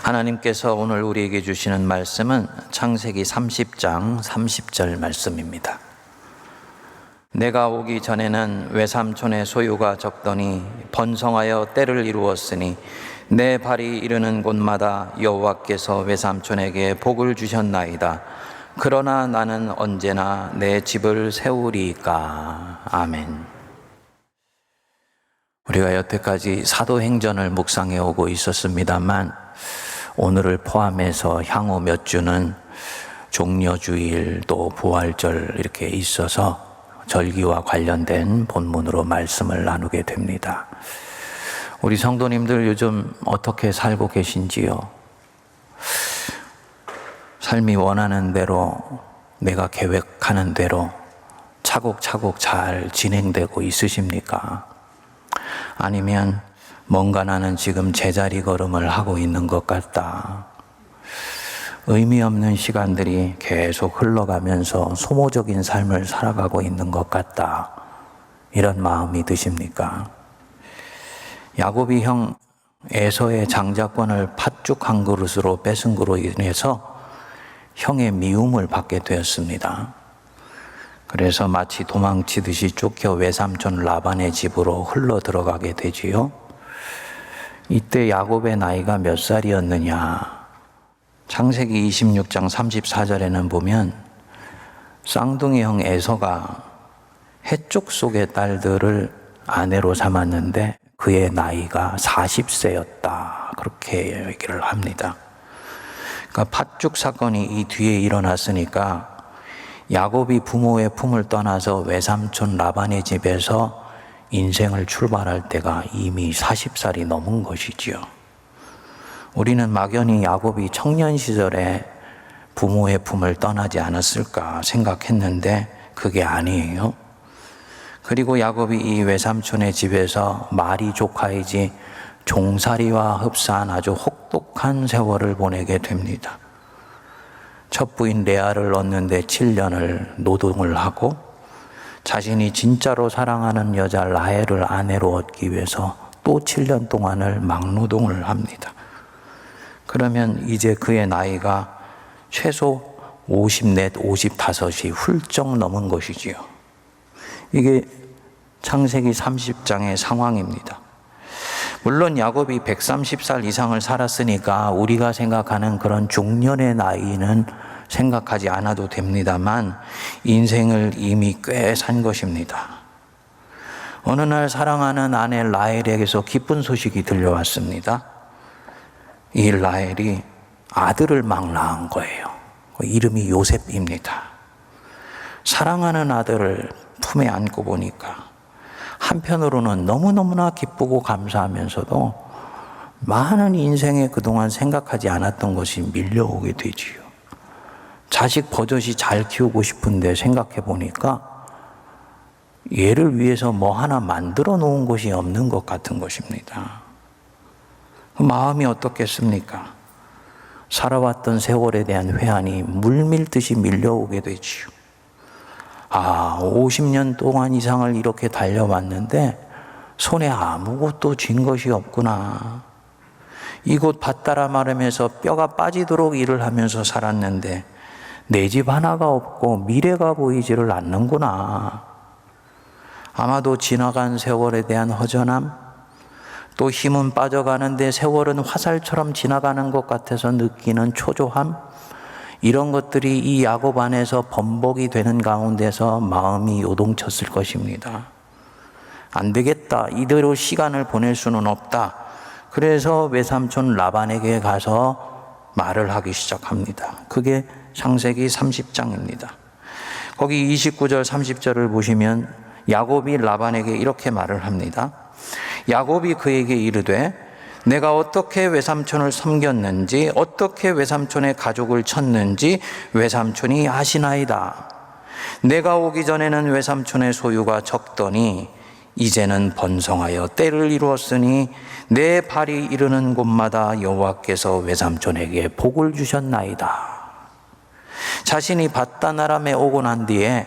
하나님께서 오늘 우리에게 주시는 말씀은 창세기 30장 30절 말씀입니다. 내가 오기 전에는 외삼촌의 소유가 적더니 번성하여 때를 이루었으니 내 발이 이르는 곳마다 여호와께서 외삼촌에게 복을 주셨나이다. 그러나 나는 언제나 내 집을 세우리이까. 아멘. 우리가 여태까지 사도행전을 묵상해 오고 있었습니다만 오늘을 포함해서 향후 몇 주는 종려주일 또 부활절 이렇게 있어서 절기와 관련된 본문으로 말씀을 나누게 됩니다. 우리 성도님들 요즘 어떻게 살고 계신지요? 삶이 원하는 대로, 내가 계획하는 대로 차곡차곡 잘 진행되고 있으십니까? 아니면 뭔가 나는 지금 제자리 걸음을 하고 있는 것 같다. 의미 없는 시간들이 계속 흘러가면서 소모적인 삶을 살아가고 있는 것 같다. 이런 마음이 드십니까? 야곱이 형 에서의 장자권을 팥죽 한 그릇으로 뺏은 그로 인해서 형의 미움을 받게 되었습니다. 그래서 마치 도망치듯이 쫓겨 외삼촌 라반의 집으로 흘러 들어가게 되지요. 이때 야곱의 나이가 몇 살이었느냐? 창세기 26장 34절에는 보면 쌍둥이 형 에서가 해쪽 속의 딸들을 아내로 삼았는데 그의 나이가 40세였다. 그렇게 얘기를 합니다. 그러니까 팥죽 사건이 이 뒤에 일어났으니까 야곱이 부모의 품을 떠나서 외삼촌 라반의 집에서 인생을 출발할 때가 이미 40살이 넘은 것이지요. 우리는 막연히 야곱이 청년 시절에 부모의 품을 떠나지 않았을까 생각했는데 그게 아니에요. 그리고 야곱이 이 외삼촌의 집에서 말이 조카이지 종살이와 흡사한 아주 혹독한 세월을 보내게 됩니다. 첫 부인 레아를 얻는데 7년을 노동을 하고 자신이 진짜로 사랑하는 여자 라헬을 아내로 얻기 위해서 또 7년 동안을 막노동을 합니다. 그러면 이제 그의 나이가 최소 54, 55이 훌쩍 넘은 것이지요. 이게 창세기 30장의 상황입니다. 물론 야곱이 130살 이상을 살았으니까 우리가 생각하는 그런 중년의 나이는 생각하지 않아도 됩니다만 인생을 이미 꽤 산 것입니다. 어느 날 사랑하는 아내 라헬에게서 기쁜 소식이 들려왔습니다. 이 라헬이 아들을 막 낳은 거예요. 이름이 요셉입니다. 사랑하는 아들을 품에 안고 보니까 한편으로는 너무너무나 기쁘고 감사하면서도 많은 인생에 그동안 생각하지 않았던 것이 밀려오게 되지요. 자식 버젓이 잘 키우고 싶은데 생각해 보니까 얘를 위해서 뭐 하나 만들어 놓은 것이 없는 것 같은 것입니다. 마음이 어떻겠습니까? 살아왔던 세월에 대한 회한이 물밀듯이 밀려오게 되지요. 50년 동안 이상을 이렇게 달려왔는데 손에 아무것도 쥔 것이 없구나. 이곳 밭따라 마르면서 뼈가 빠지도록 일을 하면서 살았는데 내 집 하나가 없고 미래가 보이지를 않는구나. 아마도 지나간 세월에 대한 허전함, 또 힘은 빠져가는데 세월은 화살처럼 지나가는 것 같아서 느끼는 초조함, 이런 것들이 이 야곱 안에서 번복이 되는 가운데서 마음이 요동쳤을 것입니다. 안 되겠다. 이대로 시간을 보낼 수는 없다. 그래서 외삼촌 라반에게 가서 말을 하기 시작합니다. 그게 창세기 30장입니다. 거기 29절 30절을 보시면 야곱이 라반에게 이렇게 말을 합니다. 야곱이 그에게 이르되 내가 어떻게 외삼촌을 섬겼는지 어떻게 외삼촌의 가족을 쳤는지 외삼촌이 아시나이다. 내가 오기 전에는 외삼촌의 소유가 적더니 이제는 번성하여 때를 이루었으니 내 발이 이르는 곳마다 여호와께서 외삼촌에게 복을 주셨나이다. 자신이 밧단 아람에 오고 난 뒤에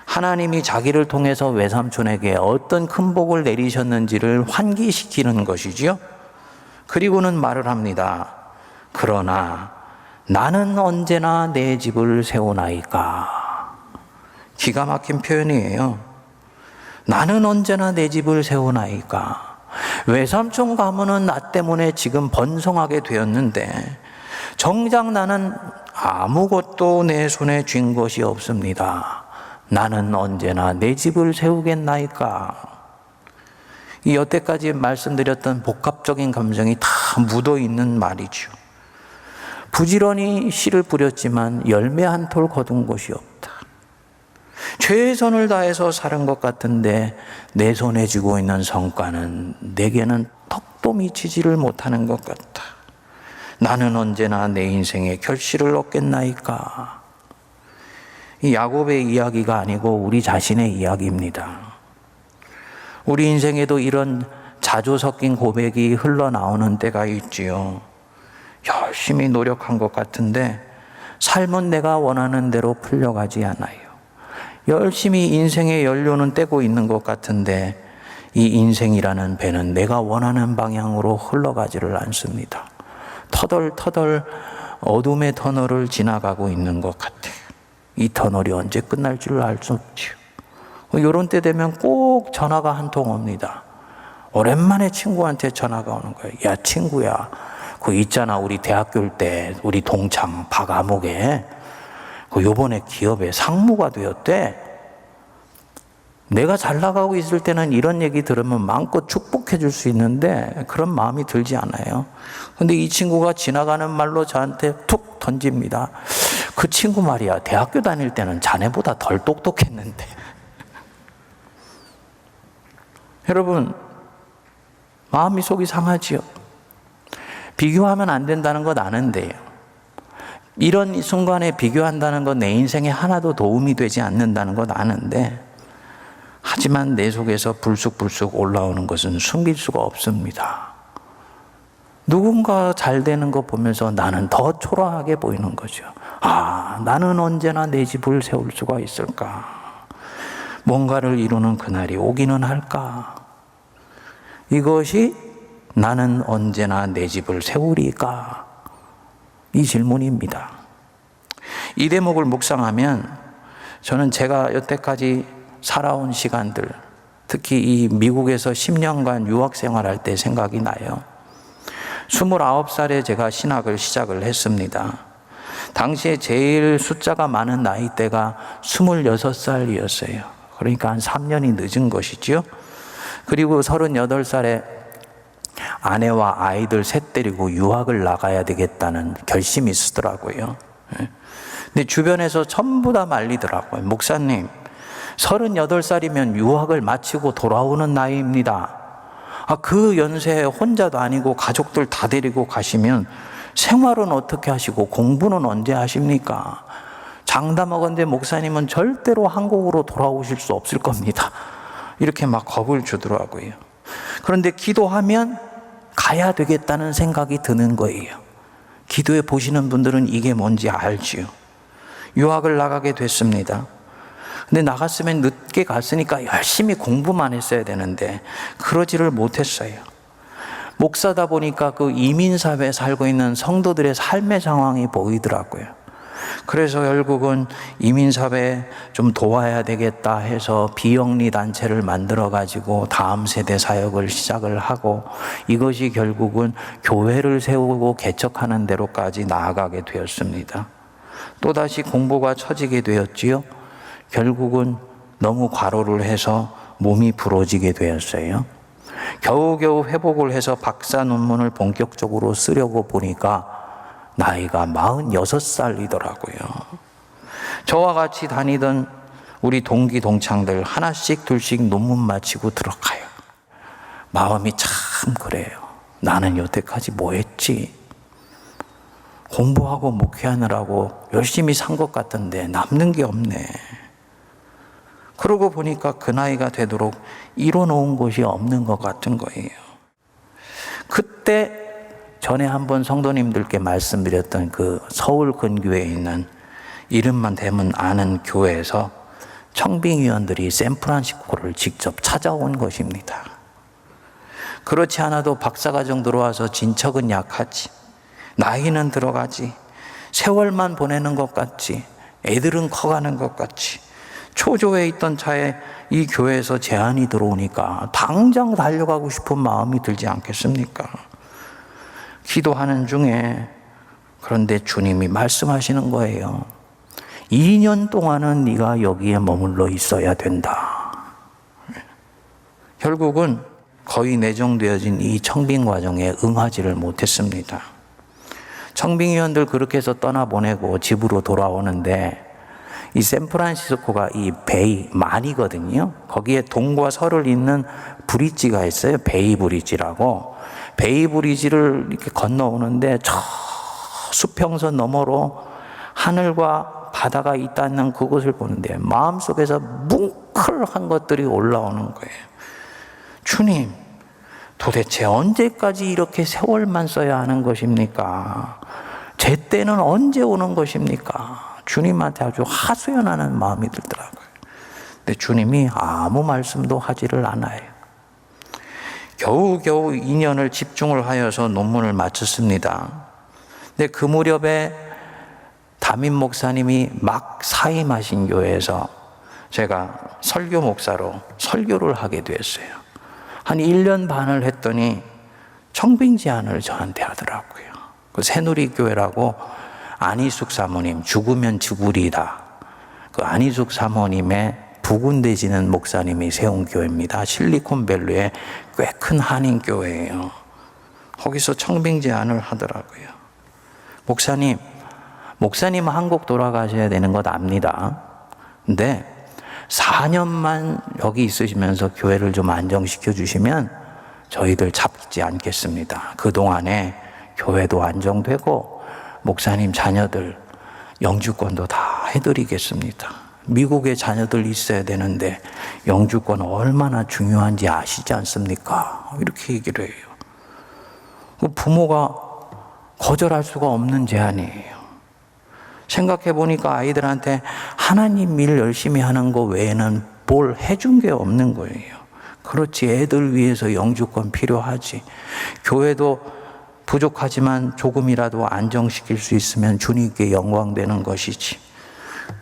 하나님이 자기를 통해서 외삼촌에게 어떤 큰 복을 내리셨는지를 환기시키는 것이지요. 그리고는 말을 합니다. 그러나 나는 언제나 내 집을 세우나이까. 기가 막힌 표현이에요. 나는 언제나 내 집을 세우나이까. 외삼촌 가문은 나 때문에 지금 번성하게 되었는데 정작 나는 아무것도 내 손에 쥔 것이 없습니다. 나는 언제나 내 집을 세우겠나이까. 이 여태까지 말씀드렸던 복합적인 감정이 다 묻어 있는 말이죠. 부지런히 씨를 뿌렸지만 열매 한 톨 거둔 것이 없다. 최선을 다해서 사는 것 같은데 내 손에 쥐고 있는 성과는 내게는 턱도 미치지를 못하는 것 같다. 나는 언제나 내 인생에 결실을 얻겠나이까. 이 야곱의 이야기가 아니고 우리 자신의 이야기입니다. 우리 인생에도 이런 자조 섞인 고백이 흘러나오는 때가 있지요. 열심히 노력한 것 같은데 삶은 내가 원하는 대로 풀려가지 않아요. 열심히 인생의 연료는 떼고 있는 것 같은데 이 인생이라는 배는 내가 원하는 방향으로 흘러가지를 않습니다. 터덜터덜 어둠의 터널을 지나가고 있는 것 같아요. 이 터널이 언제 끝날 줄 알 수 없지요. 이런 때 되면 꼭 전화가 한 통 옵니다. 오랜만에 친구한테 전화가 오는 거예요. 야, 친구야, 그 있잖아, 우리 대학교 때 우리 동창 박아목에 그 요번에 기업에 상무가 되었대. 내가 잘 나가고 있을 때는 이런 얘기 들으면 마음껏 축복해 줄 수 있는데 그런 마음이 들지 않아요. 근데 이 친구가 지나가는 말로 저한테 툭 던집니다. 그 친구 말이야, 대학교 다닐 때는 자네보다 덜 똑똑했는데. 여러분, 마음이 속이 상하지요. 비교하면 안 된다는 것 아는데요. 이런 순간에 비교한다는 건 내 인생에 하나도 도움이 되지 않는다는 것 아는데, 하지만 내 속에서 불쑥불쑥 올라오는 것은 숨길 수가 없습니다. 누군가 잘 되는 거 보면서 나는 더 초라하게 보이는 거죠. 아, 나는 언제나 내 집을 세울 수가 있을까? 뭔가를 이루는 그날이 오기는 할까? 이것이 나는 언제나 내 집을 세우리까? 이 질문입니다. 이 대목을 묵상하면 저는 제가 여태까지 살아온 시간들, 특히 이 미국에서 10년간 유학 생활할 때 생각이 나요. 29살에 제가 신학을 시작을 했습니다. 당시에 제일 숫자가 많은 나이대가 26살이었어요. 그러니까 한 3년이 늦은 것이죠. 그리고 38살에 아내와 아이들 셋 데리고 유학을 나가야 되겠다는 결심이 있었더라고요. 근데 주변에서 전부 다 말리더라고요. 목사님, 38살이면 유학을 마치고 돌아오는 나이입니다. 그 연세에 혼자도 아니고 가족들 다 데리고 가시면 생활은 어떻게 하시고 공부는 언제 하십니까? 장담하건대 목사님은 절대로 한국으로 돌아오실 수 없을 겁니다. 이렇게 막 겁을 주더라고요. 그런데 기도하면 가야 되겠다는 생각이 드는 거예요. 기도해 보시는 분들은 이게 뭔지 알지요. 유학을 나가게 됐습니다. 근데 나갔으면 늦게 갔으니까 열심히 공부만 했어야 되는데 그러지를 못했어요. 목사다 보니까 그 이민사회에 살고 있는 성도들의 삶의 상황이 보이더라고요. 그래서 결국은 이민사회에 좀 도와야 되겠다 해서 비영리 단체를 만들어가지고 다음 세대 사역을 시작을 하고, 이것이 결국은 교회를 세우고 개척하는 데로까지 나아가게 되었습니다. 또다시 공부가 처지게 되었지요. 결국은 너무 과로를 해서 몸이 부러지게 되었어요. 겨우겨우 회복을 해서 박사 논문을 본격적으로 쓰려고 보니까 나이가 46살이더라고요. 저와 같이 다니던 우리 동기 동창들 하나씩 둘씩 논문 마치고 들어가요. 마음이 참 그래요. 나는 여태까지 뭐 했지? 공부하고 목회하느라고 열심히 산 것 같은데 남는 게 없네. 그러고 보니까 그 나이가 되도록 이뤄놓은 것이 없는 것 같은 거예요. 그때 전에 한번 성도님들께 말씀드렸던 그 서울 근교에 있는 이름만 대면 아는 교회에서 청빙위원들이 샌프란시스코를 직접 찾아온 것입니다. 그렇지 않아도 박사과정 들어와서 진척은 약하지. 나이는 들어가지, 세월만 보내는 것 같지, 애들은 커가는 것 같지, 초조해 있던 차에 이 교회에서 제안이 들어오니까 당장 달려가고 싶은 마음이 들지 않겠습니까? 기도하는 중에 그런데 주님이 말씀하시는 거예요. 2년 동안은 네가 여기에 머물러 있어야 된다. 결국은 거의 내정되어진 이 청빙 과정에 응하지를 못했습니다. 청빙위원들 그렇게 해서 떠나보내고 집으로 돌아오는데 이 샌프란시스코가 이 베이 만이거든요. 거기에 동과 서를 잇는 브릿지가 있어요. 베이 브릿지라고. 베이 브릿지를 이렇게 건너오는데 저 수평선 너머로 하늘과 바다가 있다는 그곳을 보는데 마음속에서 뭉클한 것들이 올라오는 거예요. 주님, 도대체 언제까지 이렇게 세월만 써야 하는 것입니까? 제 때는 언제 오는 것입니까? 주님한테 아주 하소연하는 마음이 들더라고요. 근데 주님이 아무 말씀도 하지를 않아요. 겨우겨우 2년을 집중을 하여서 논문을 마쳤습니다. 근데 그 무렵에 담임 목사님이 막 사임하신 교회에서 제가 설교 목사로 설교를 하게 됐어요. 한 1년 반을 했더니 청빙 제안을 저한테 하더라고요. 그 새누리교회라고 안희숙 사모님, 죽으면 죽으리다. 그 안희숙 사모님의 부군되시는 목사님이 세운 교회입니다. 실리콘밸리의 꽤 큰 한인교회예요. 거기서 청빙 제안을 하더라고요. 목사님 한국 돌아가셔야 되는 것 압니다. 근데 4년만 여기 있으시면서 교회를 좀 안정시켜 주시면 저희들 잡지 않겠습니다. 그동안에 교회도 안정되고 목사님 자녀들 영주권도 다 해드리겠습니다. 미국에 자녀들 있어야 되는데 영주권 얼마나 중요한지 아시지 않습니까? 이렇게 얘기를 해요. 부모가 거절할 수가 없는 제안이에요. 생각해 보니까 아이들한테 하나님 일 열심히 하는 거 외에는 뭘 해준 게 없는 거예요. 그렇지, 애들 위해서 영주권 필요하지. 교회도 부족하지만 조금이라도 안정시킬 수 있으면 주님께 영광되는 것이지.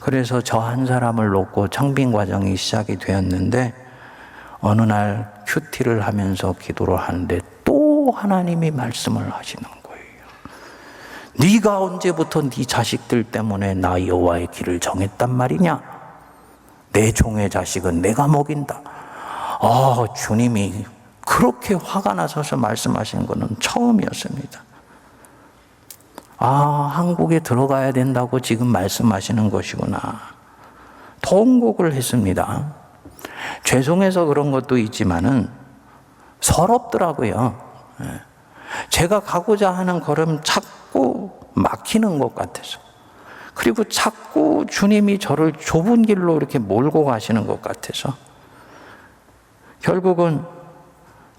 그래서 저 한 사람을 놓고 청빙 과정이 시작이 되었는데 어느 날 큐티를 하면서 기도를 하는데 또 하나님이 말씀을 하시는 거예요. 네가 언제부터 네 자식들 때문에 나 여호와의 길을 정했단 말이냐? 내 종의 자식은 내가 먹인다. 주님이 그렇게 화가 나셔서 말씀하시는 것은 처음이었습니다. 한국에 들어가야 된다고 지금 말씀하시는 것이구나. 통곡을 했습니다. 죄송해서 그런 것도 있지만은 서럽더라고요. 제가 가고자 하는 걸음 자꾸 막히는 것 같아서. 그리고 자꾸 주님이 저를 좁은 길로 이렇게 몰고 가시는 것 같아서. 결국은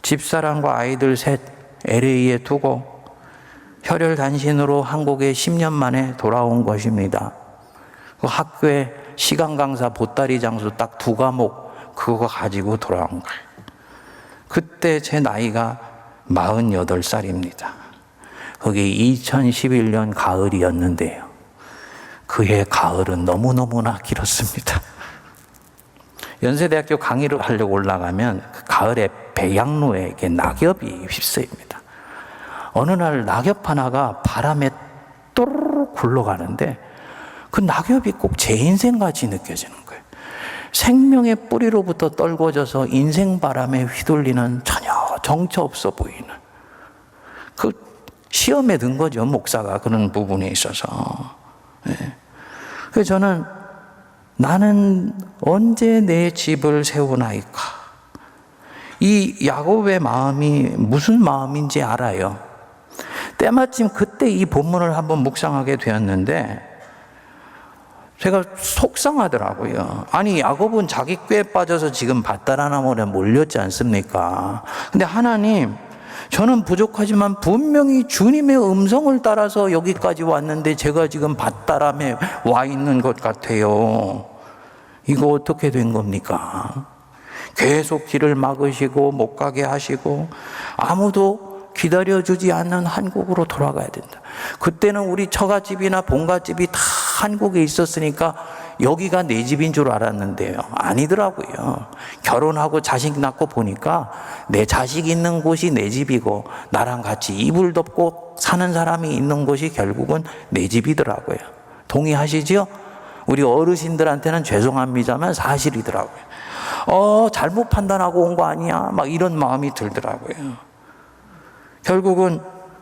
집사람과 아이들 셋 LA에 두고 혈혈단신으로 한국에 10년 만에 돌아온 것입니다. 그 학교에 시간 강사 보따리 장수 딱 2과목 그거 가지고 돌아온 거예요. 그때 제 나이가 48살입니다. 그게 2011년 가을이었는데요. 그해 가을은 너무너무나 길었습니다. 연세대학교 강의를 하려고 올라가면 그 가을에 백양로에 이렇게 낙엽이 휩쓸립니다. 어느 날 낙엽 하나가 바람에 또르르 굴러가는데 그 낙엽이 꼭 제 인생같이 느껴지는 거예요. 생명의 뿌리로부터 떨궈져서 인생 바람에 휘둘리는 전혀 정처 없어 보이는 그 시험에 든 거죠. 목사가 그런 부분에 있어서. 그래서 저는 나는 언제 내 집을 세우나이까. 이 야곱의 마음이 무슨 마음인지 알아요. 때마침 그때 이 본문을 한번 묵상하게 되었는데 제가 속상하더라고요. 아니 야곱은 자기 꾀에 빠져서 지금 밧다라나무에 몰렸지 않습니까? 근데 하나님, 저는 부족하지만 분명히 주님의 음성을 따라서 여기까지 왔는데 제가 지금 밧다람에 와 있는 것 같아요. 이거 어떻게 된 겁니까? 계속 길을 막으시고 못 가게 하시고 아무도 기다려주지 않는 한국으로 돌아가야 된다. 그때는 우리 처갓집이나 본갓집이 다 한국에 있었으니까 여기가 내 집인 줄 알았는데요. 아니더라고요. 결혼하고 자식 낳고 보니까 내 자식 있는 곳이 내 집이고 나랑 같이 이불 덮고 사는 사람이 있는 곳이 결국은 내 집이더라고요. 동의하시죠? 우리 어르신들한테는 죄송합니다만 사실이더라고요. 잘못 판단하고 온 거 아니야? 막 이런 마음이 들더라고요. 결국은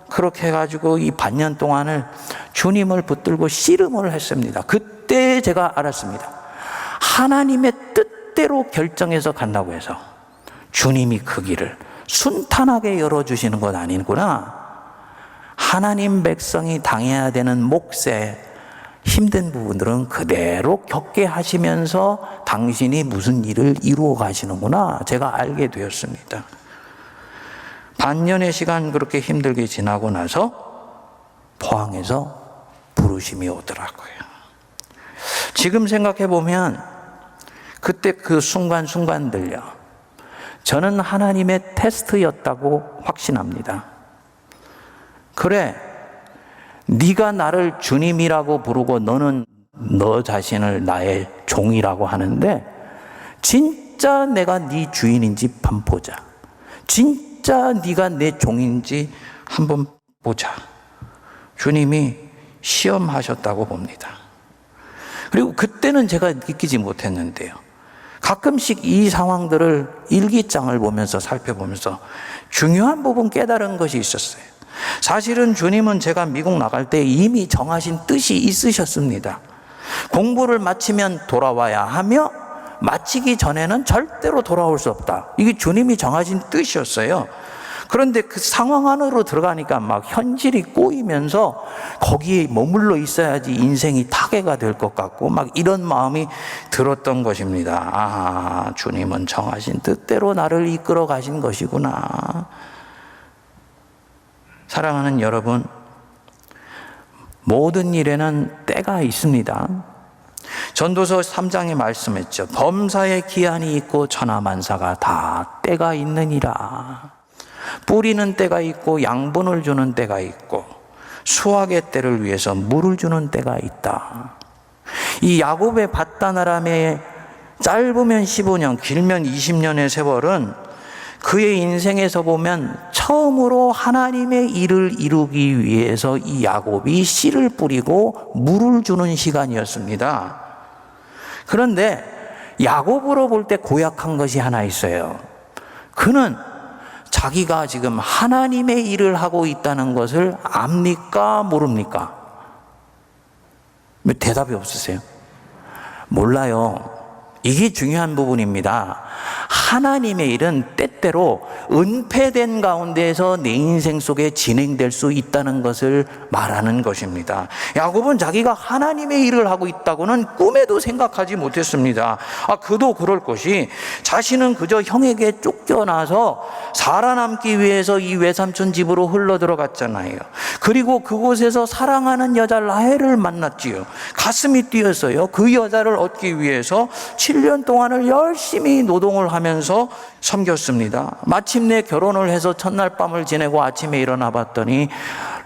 그렇게 해가지고 이 반년 동안을 주님을 붙들고 씨름을 했습니다. 그때 제가 알았습니다. 하나님의 뜻대로 결정해서 간다고 해서 주님이 그 길을 순탄하게 열어주시는 건 아니구나. 하나님 백성이 당해야 되는 몫에 힘든 부분들은 그대로 겪게 하시면서 당신이 무슨 일을 이루어 가시는구나 제가 알게 되었습니다. 반년의 시간 그렇게 힘들게 지나고 나서 포항에서 부르심이 오더라고요. 지금 생각해 보면 그때 그 순간순간들요, 저는 하나님의 테스트였다고 확신합니다. 그래, 네가 나를 주님이라고 부르고 너는 너 자신을 나의 종이라고 하는데 진짜 내가 네 주인인지 한번 보자. 진짜 네가 내 종인지 한번 보자. 주님이 시험하셨다고 봅니다. 그리고 그때는 제가 느끼지 못했는데요, 가끔씩 이 상황들을 일기장을 보면서 살펴보면서 중요한 부분 깨달은 것이 있었어요. 사실은 주님은 제가 미국 나갈 때 이미 정하신 뜻이 있으셨습니다. 공부를 마치면 돌아와야 하며 마치기 전에는 절대로 돌아올 수 없다. 이게 주님이 정하신 뜻이었어요. 그런데 그 상황 안으로 들어가니까 막 현실이 꼬이면서 거기에 머물러 있어야지 인생이 타개가 될 것 같고 막 이런 마음이 들었던 것입니다. 아, 주님은 정하신 뜻대로 나를 이끌어 가신 것이구나. 사랑하는 여러분, 모든 일에는 때가 있습니다. 전도서 3장에 말씀했죠. 범사의 기한이 있고 천하만사가 다 때가 있느니라. 뿌리는 때가 있고 양분을 주는 때가 있고 수확의 때를 위해서 물을 주는 때가 있다. 이 야곱의 밧다나람의 짧으면 15년, 길면 20년의 세월은 그의 인생에서 보면 처음으로 하나님의 일을 이루기 위해서 이 야곱이 씨를 뿌리고 물을 주는 시간이었습니다. 그런데 야곱으로 볼 때 고약한 것이 하나 있어요. 그는 자기가 지금 하나님의 일을 하고 있다는 것을 압니까? 모릅니까? 왜 대답이 없으세요? 몰라요. 이게 중요한 부분입니다. 하나님의 일은 때때로 은폐된 가운데에서 내 인생 속에 진행될 수 있다는 것을 말하는 것입니다. 야곱은 자기가 하나님의 일을 하고 있다고는 꿈에도 생각하지 못했습니다. 그도 그럴 것이 자신은 그저 형에게 쫓겨나서 살아남기 위해서 이 외삼촌 집으로 흘러 들어갔잖아요. 그리고 그곳에서 사랑하는 여자 라헬을 만났지요. 가슴이 뛰었어요. 그 여자를 얻기 위해서 7년 동안을 열심히 노동을 하면서 섬겼습니다. 마침내 결혼을 해서 첫날 밤을 지내고 아침에 일어나 봤더니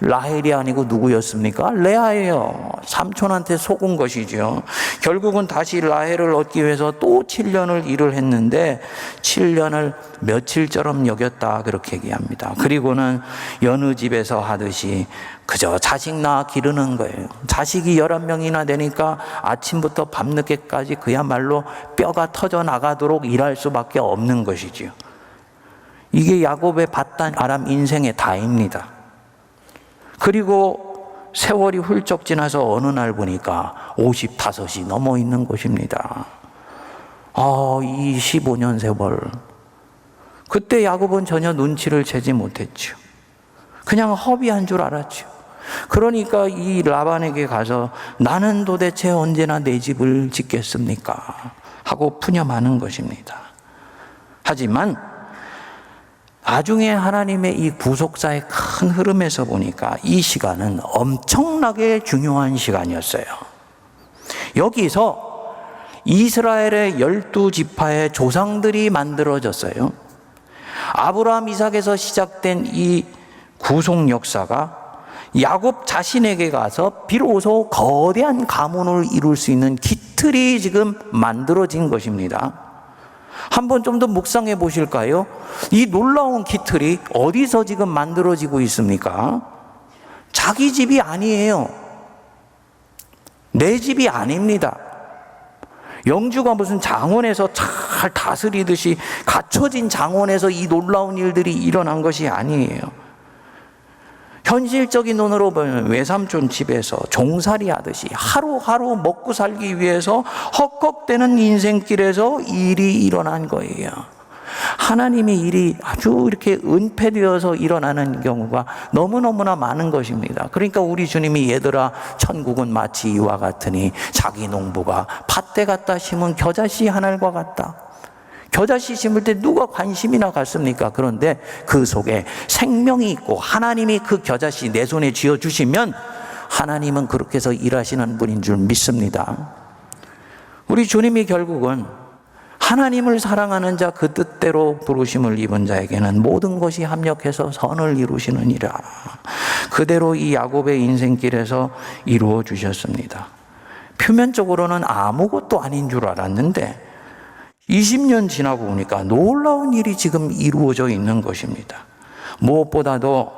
라헬이 아니고 누구였습니까? 레아예요. 삼촌한테 속은 것이죠. 결국은 다시 라헬을 얻기 위해서 또 7년을 일을 했는데 7년을 며칠처럼 여겼다 그렇게 얘기합니다. 그리고는 여느 집에서 하듯이 그저 자식 낳아 기르는 거예요. 자식이 11명이나 되니까 아침부터 밤늦게까지 그야말로 뼈가 터져 나가도록 일할 수밖에 없는 것이지요. 이게 야곱의 밧다나람 인생의 다입니다. 그리고 세월이 훌쩍 지나서 어느 날 보니까 55이 넘어 있는 것입니다. 이 15년 세월. 그때 야곱은 전혀 눈치를 채지 못했죠. 그냥 허비한 줄 알았죠. 그러니까 이 라반에게 가서 나는 도대체 언제나 내 집을 짓겠습니까? 하고 푸념하는 것입니다. 하지만 나중에 하나님의 이 구속사의 큰 흐름에서 보니까 이 시간은 엄청나게 중요한 시간이었어요. 여기서 이스라엘의 12지파의 조상들이 만들어졌어요. 아브라함, 이삭에서 시작된 이 구속 역사가 야곱 자신에게 가서 비로소 거대한 가문을 이룰 수 있는 기틀이 지금 만들어진 것입니다. 한번 좀 더 묵상해 보실까요? 이 놀라운 기틀이 어디서 지금 만들어지고 있습니까? 자기 집이 아니에요. 내 집이 아닙니다. 영주가 무슨 장원에서 잘 다스리듯이 갖춰진 장원에서 이 놀라운 일들이 일어난 것이 아니에요. 현실적인 눈으로 보면 외삼촌 집에서 종살이 하듯이 하루하루 먹고 살기 위해서 헉헉대는 인생길에서 일이 일어난 거예요. 하나님의 일이 아주 이렇게 은폐되어서 일어나는 경우가 너무너무나 많은 것입니다. 그러니까 우리 주님이 얘들아 천국은 마치 이와 같으니 자기 농부가 밭에 갖다 심은 겨자씨 하늘과 같다. 겨자씨 심을 때 누가 관심이나 갖습니까? 그런데 그 속에 생명이 있고 하나님이 그 겨자씨 내 손에 쥐어주시면 하나님은 그렇게 해서 일하시는 분인 줄 믿습니다. 우리 주님이 결국은 하나님을 사랑하는 자 그 뜻대로 부르심을 입은 자에게는 모든 것이 합력해서 선을 이루시느니라. 그대로 이 야곱의 인생길에서 이루어 주셨습니다. 표면적으로는 아무것도 아닌 줄 알았는데 20년 지나고 보니까 놀라운 일이 지금 이루어져 있는 것입니다. 무엇보다도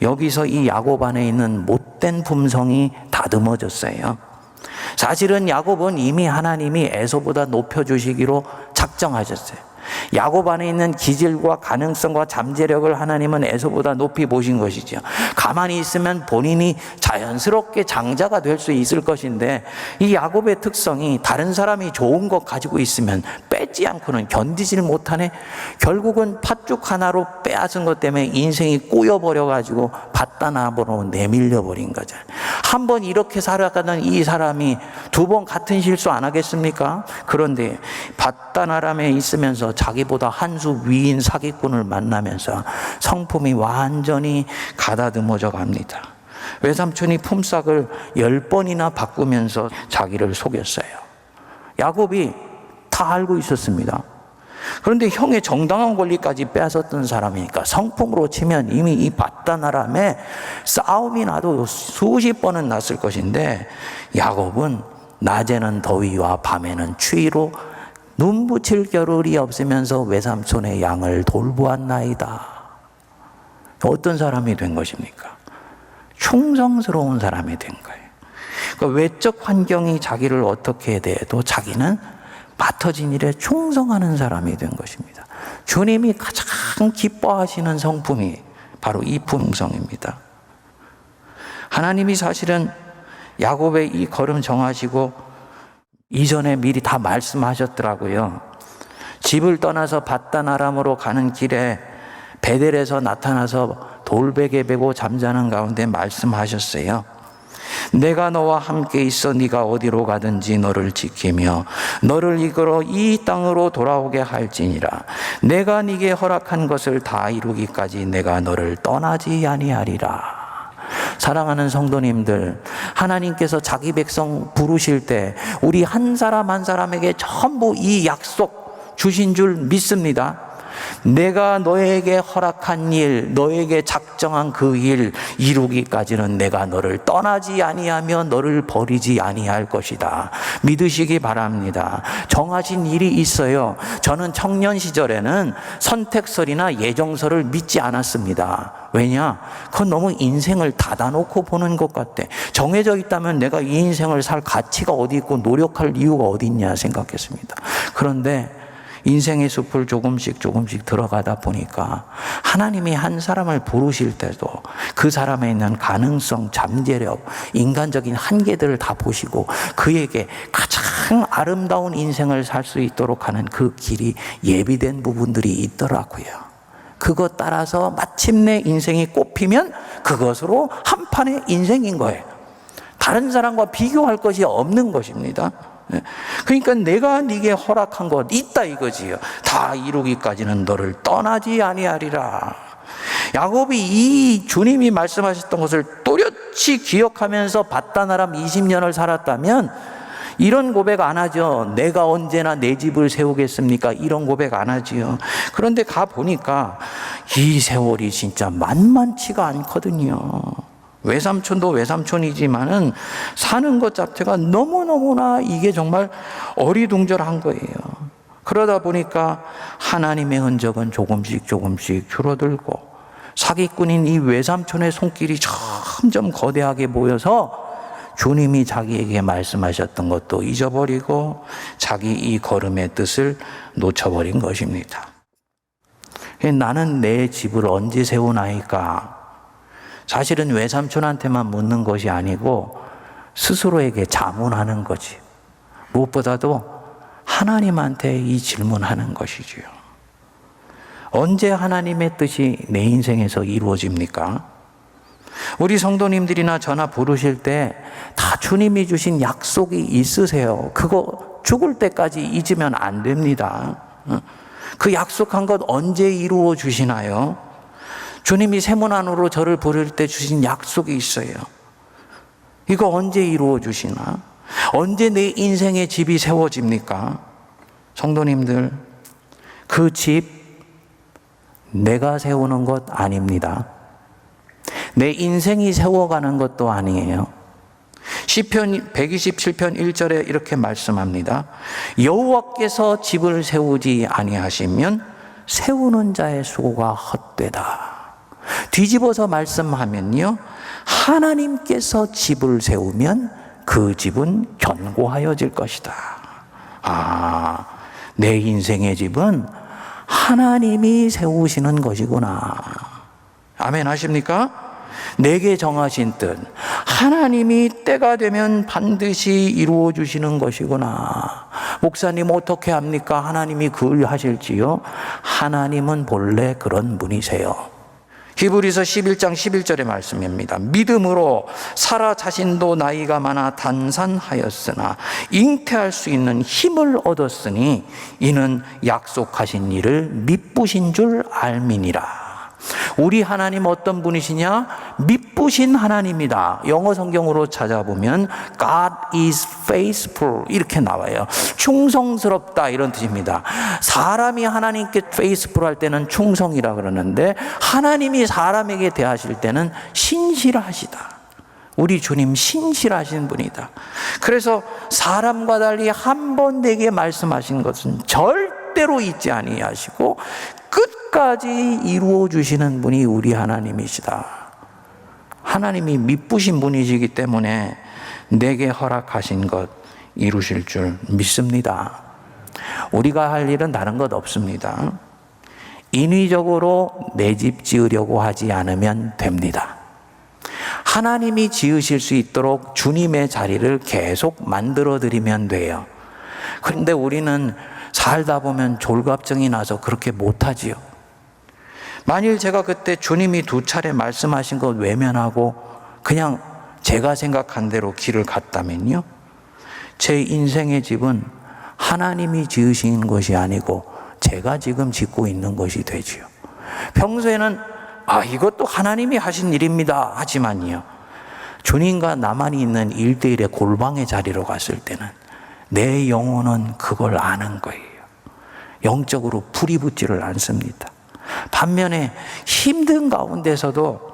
여기서 이 야곱 안에 있는 못된 품성이 다듬어졌어요. 사실은 야곱은 이미 하나님이 에서보다 높여주시기로 작정하셨어요. 야곱 안에 있는 기질과 가능성과 잠재력을 하나님은 에서보다 높이 보신 것이죠. 가만히 있으면 본인이 자연스럽게 장자가 될 수 있을 것인데 이 야곱의 특성이 다른 사람이 좋은 것 가지고 있으면 뺏지 않고는 견디질 못하네. 결국은 팥죽 하나로 빼앗은 것 때문에 인생이 꼬여버려가지고 밭다나무로 내밀려 버린 거죠. 한번 이렇게 살아가던 이 사람이 두 번 같은 실수 안 하겠습니까? 그런데 밭다나람에 있으면서 자기보다 한 수 위인 사기꾼을 만나면서 성품이 완전히 가다듬어져 갑니다. 외삼촌이 품삯을 10번이나 바꾸면서 자기를 속였어요. 야곱이 다 알고 있었습니다. 그런데 형의 정당한 권리까지 빼앗았던 사람이니까 성품으로 치면 이미 이 밭다나람에 싸움이 나도 수십 번은 났을 것인데 야곱은 낮에는 더위와 밤에는 추위로 눈 붙일 겨를이 없으면서 외삼촌의 양을 돌보았나이다. 어떤 사람이 된 것입니까? 충성스러운 사람이 된 거예요. 그러니까 외적 환경이 자기를 어떻게 대해도 자기는 맡아진 일에 충성하는 사람이 된 것입니다. 주님이 가장 기뻐하시는 성품이 바로 이 품성입니다. 하나님이 사실은 야곱의 이 걸음 정하시고 이전에 미리 다 말씀하셨더라고요. 집을 떠나서 밧단-아람으로 가는 길에 베델에서 나타나서 돌베개 베고 잠자는 가운데 말씀하셨어요. 내가 너와 함께 있어 네가 어디로 가든지 너를 지키며 너를 이끌어 이 땅으로 돌아오게 할지니라. 내가 네게 허락한 것을 다 이루기까지 내가 너를 떠나지 아니하리라. 사랑하는 성도님들, 하나님께서 자기 백성 부르실 때 우리 한 사람 한 사람에게 전부 이 약속 주신 줄 믿습니다. 내가 너에게 허락한 일, 너에게 작정한 그 일 이루기까지는 내가 너를 떠나지 아니하며 너를 버리지 아니할 것이다. 믿으시기 바랍니다. 정하신 일이 있어요. 저는 청년 시절에는 선택설이나 예정설을 믿지 않았습니다. 왜냐? 그건 너무 인생을 닫아놓고 보는 것 같아. 정해져 있다면 내가 이 인생을 살 가치가 어디 있고 노력할 이유가 어디 있냐 생각했습니다. 그런데 인생의 숲을 조금씩 들어가다 보니까 하나님이 한 사람을 부르실 때도 그 사람에 있는 가능성, 잠재력, 인간적인 한계들을 다 보시고 그에게 가장 아름다운 인생을 살 수 있도록 하는 그 길이 예비된 부분들이 있더라고요. 그것 따라서 마침내 인생이 꽃피면 그것으로 한 판의 인생인 거예요. 다른 사람과 비교할 것이 없는 것입니다. 그러니까 내가 네게 허락한 것 있다 이거지요. 다 이루기까지는 너를 떠나지 아니하리라. 야곱이 이 주님이 말씀하셨던 것을 또렷이 기억하면서 밧단-아람 20년을 살았다면 이런 고백 안 하죠. 내가 언제나 내 집을 세우겠습니까? 이런 고백 안 하지요. 그런데 가보니까 이 세월이 진짜 만만치가 않거든요. 외삼촌도 외삼촌이지만은 사는 것 자체가 너무너무나 이게 정말 어리둥절한 거예요. 그러다 보니까 하나님의 흔적은 조금씩 줄어들고 사기꾼인 이 외삼촌의 손길이 점점 거대하게 보여서 주님이 자기에게 말씀하셨던 것도 잊어버리고 자기 이 걸음의 뜻을 놓쳐버린 것입니다. 나는 내 집을 언제 세우나이까? 사실은 외삼촌한테만 묻는 것이 아니고 스스로에게 자문하는 거지. 무엇보다도 하나님한테 이 질문하는 것이지요. 언제 하나님의 뜻이 내 인생에서 이루어집니까? 우리 성도님들이나 저나 부르실 때 다 주님이 주신 약속이 있으세요. 그거 죽을 때까지 잊으면 안 됩니다. 그 약속한 것 언제 이루어 주시나요? 주님이 세문 안으로 저를 부를 때 주신 약속이 있어요. 이거 언제 이루어 주시나? 언제 내 인생의 집이 세워집니까? 성도님들, 그 집 내가 세우는 것 아닙니다. 내 인생이 세워가는 것도 아니에요. 시편 127편 1절에 이렇게 말씀합니다. 여호와께서 집을 세우지 아니하시면 세우는 자의 수고가 헛되다. 뒤집어서 말씀하면요, 하나님께서 집을 세우면 그 집은 견고하여질 것이다. 내 인생의 집은 하나님이 세우시는 것이구나. 아멘 하십니까? 내게 정하신 뜻, 하나님이 때가 되면 반드시 이루어 주시는 것이구나. 목사님 어떻게 합니까? 하나님이 그걸 하실지요? 하나님은 본래 그런 분이세요. 히브리서 11장 11절의 말씀입니다. 믿음으로 사라 자신도 나이가 많아 단산하였으나 잉태할 수 있는 힘을 얻었으니 이는 약속하신 일을 미쁘신 줄 알미니라. 우리 하나님 어떤 분이시냐? 미쁘신 하나님이다. 영어 성경으로 찾아보면 God is faithful 이렇게 나와요. 충성스럽다 이런 뜻입니다. 사람이 하나님께 faithful 할 때는 충성이라 그러는데 하나님이 사람에게 대하실 때는 신실하시다. 우리 주님 신실하신 분이다. 그래서 사람과 달리 한 번 내게 말씀하신 것은 절대로 잊지 아니하시고 끝까지 이루어 주시는 분이 우리 하나님이시다. 하나님이 미쁘신 분이시기 때문에 내게 허락하신 것 이루실 줄 믿습니다. 우리가 할 일은 다른 것 없습니다. 인위적으로 내 집 지으려고 하지 않으면 됩니다. 하나님이 지으실 수 있도록 주님의 자리를 계속 만들어 드리면 돼요. 그런데 우리는 살다 보면 졸갑증이 나서 그렇게 못하지요. 만일 제가 그때 주님이 2차례 말씀하신 것 외면하고 그냥 제가 생각한 대로 길을 갔다면요, 제 인생의 집은 하나님이 지으신 것이 아니고 제가 지금 짓고 있는 것이 되지요. 평소에는 이것도 하나님이 하신 일입니다 하지만요, 주님과 나만이 있는 1대1의 골방의 자리로 갔을 때는 내 영혼은 그걸 아는 거예요. 영적으로 불이 붙지를 않습니다. 반면에 힘든 가운데서도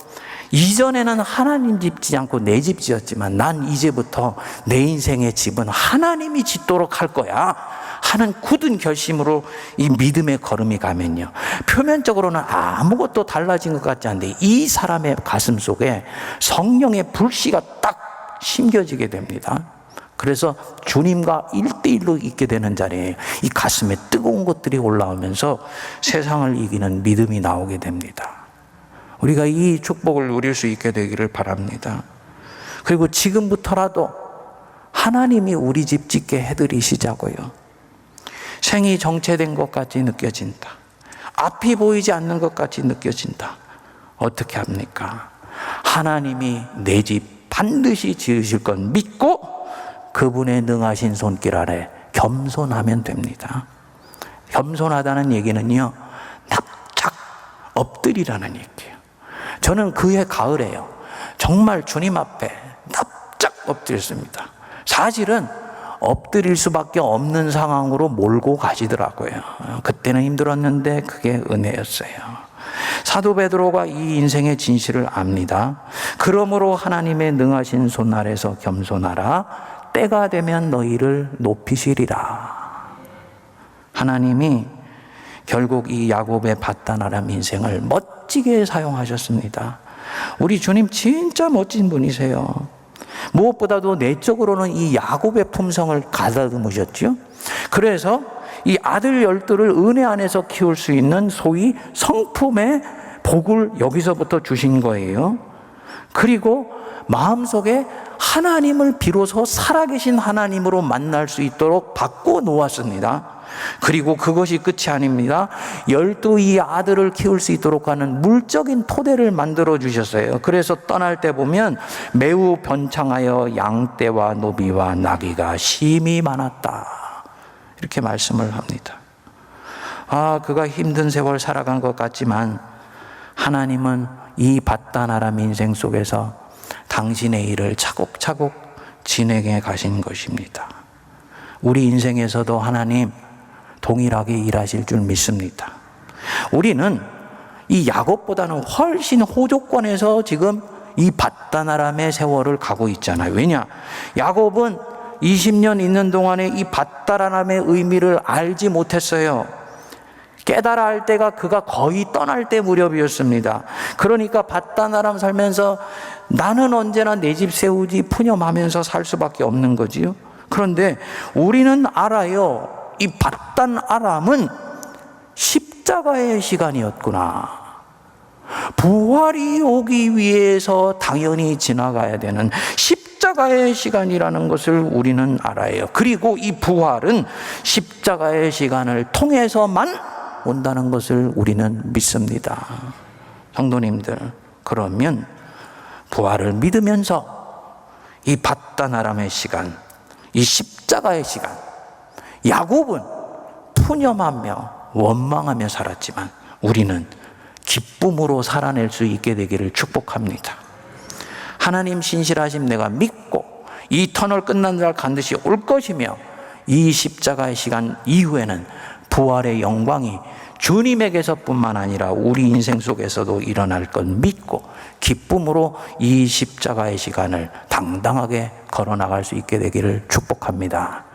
이전에는 하나님 집 짓지 않고 내 집 지었지만 난 이제부터 내 인생의 집은 하나님이 짓도록 할 거야 하는 굳은 결심으로 이 믿음의 걸음이 가면요, 표면적으로는 아무것도 달라진 것 같지 않은데 이 사람의 가슴 속에 성령의 불씨가 딱 심겨지게 됩니다. 그래서 주님과 1대1로 있게 되는 자리에 이 가슴에 뜨거운 것들이 올라오면서 세상을 이기는 믿음이 나오게 됩니다. 우리가 이 축복을 누릴 수 있게 되기를 바랍니다. 그리고 지금부터라도 하나님이 우리 집 짓게 해드리시자고요. 생이 정체된 것 같이 느껴진다. 앞이 보이지 않는 것 같이 느껴진다. 어떻게 합니까? 하나님이 내 집 반드시 지으실 건 믿고 그분의 능하신 손길 아래 겸손하면 됩니다. 겸손하다는 얘기는요, 납작 엎드리라는 얘기예요. 저는 그해 가을에요, 정말 주님 앞에 납작 엎드렸습니다. 사실은 엎드릴 수밖에 없는 상황으로 몰고 가시더라고요. 그때는 힘들었는데 그게 은혜였어요. 사도 베드로가 이 인생의 진실을 압니다. 그러므로 하나님의 능하신 손 아래서 겸손하라. 때가 되면 너희를 높이시리라. 하나님이 결국 이 야곱의 바다나람 인생을 멋지게 사용하셨습니다. 우리 주님 진짜 멋진 분이세요. 무엇보다도 내적으로는 이 야곱의 품성을 가다듬으셨죠. 그래서 이 아들 12를 은혜 안에서 키울 수 있는 소위 성품의 복을 여기서부터 주신 거예요. 그리고 마음속에 하나님을 비로소 살아계신 하나님으로 만날 수 있도록 바꿔 놓았습니다. 그리고 그것이 끝이 아닙니다. 12이 아들을 키울 수 있도록 하는 물적인 토대를 만들어 주셨어요. 그래서 떠날 때 보면 매우 번창하여 양떼와 노비와 나귀가 심히 많았다. 이렇게 말씀을 합니다. 그가 힘든 세월 살아간 것 같지만 하나님은 이 바다나람 인생 속에서 당신의 일을 차곡차곡 진행해 가신 것입니다. 우리 인생에서도 하나님 동일하게 일하실 줄 믿습니다. 우리는 이 야곱보다는 훨씬 호조권에서 지금 이 바다나람의 세월을 가고 있잖아요. 왜냐? 야곱은 20년 있는 동안에 이 바다나람의 의미를 알지 못했어요. 깨달아 할 때가 그가 거의 떠날 때 무렵이었습니다. 그러니까 바다나람 살면서 나는 언제나 내 집 세우지 푸념하면서 살 수밖에 없는 거지요. 그런데 우리는 알아요. 이 바다나람은 십자가의 시간이었구나. 부활이 오기 위해서 당연히 지나가야 되는 십자가의 시간이라는 것을 우리는 알아요. 그리고 이 부활은 십자가의 시간을 통해서만 온다는 것을 우리는 믿습니다. 성도님들, 그러면 부활을 믿으면서 이 바다나람의 시간, 이 십자가의 시간, 야곱은 푸념하며 원망하며 살았지만 우리는 기쁨으로 살아낼 수 있게 되기를 축복합니다. 하나님 신실하심 내가 믿고 이 터널 끝난 날 반드시 올 것이며 이 십자가의 시간 이후에는 부활의 영광이 주님에게서뿐만 아니라 우리 인생 속에서도 일어날 것 믿고 기쁨으로 이 십자가의 시간을 당당하게 걸어나갈 수 있게 되기를 축복합니다.